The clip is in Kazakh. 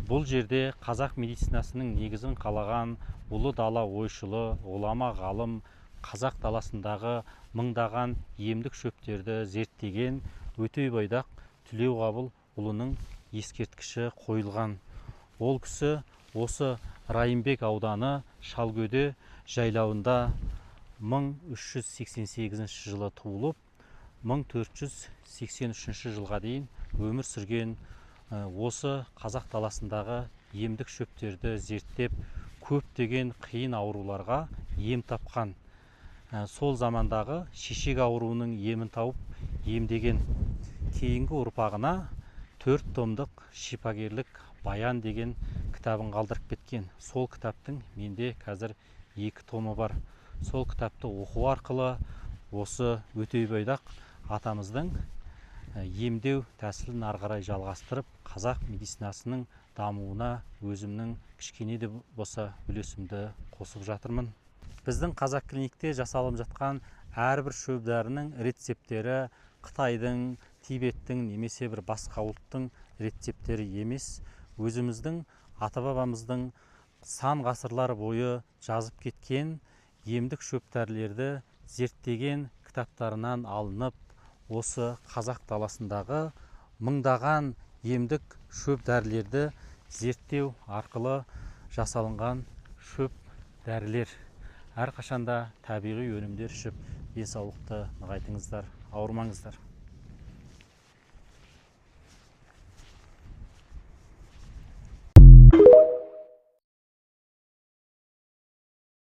Бұл жерде қазақ медицинасының негізін қалаған ұлы дала ойшылы, ғұлама ғалым, қазақ даласындағы мыңдаған емдік шөптерді зерттеген Өтейбайдақ Тілеуғабыл ұлының ескерткіші қойылған. Ол кісі осы Райымбек ауданы Шалгөде жайлауында 1388 жылы туылып, 1483 жылға дейін өмір сүрген. Осы қазақ даласындағы емдік шөптерді зерттеп, көптеген қиын ауруларға ем тапқан. Сол замандағы шешек ауруының емін тауып емдеген. Кейінгі ұрпағына 4 томдық шипагерлік баян деген кітабын қалдырып кеткен. Сол кітаптың менде қазір 2 томы бар. Сол кітапты оқу арқылы осы Өтейбайдақ атамыздың емдеу тәсілін ары қарай жалғастырып, қазақ медицинасының дамуына өзімнің кішкене де болса үлесімді қосып жатырмын. Біздің қазақ клиникте жасалып жатқан әрбір шөп дәрінің рецептері Қытайдың, Тибеттің немесе бір басқа ұлттың рецептері емес, өзіміздің ата-бабамыздың сан ғасырлар бойы жазып кеткен емдік шөп дәрілерді зерттеген кітаптарынан алынып, осы қазақ даласындағы мыңдаған емдік шөп дәрілерді зерттеу арқылы жасалынған шөп дәрілер. Әрқашанда табиғи өнімдер ішіп, денсаулықты нығайтыңыздар, ауырмаңыздар.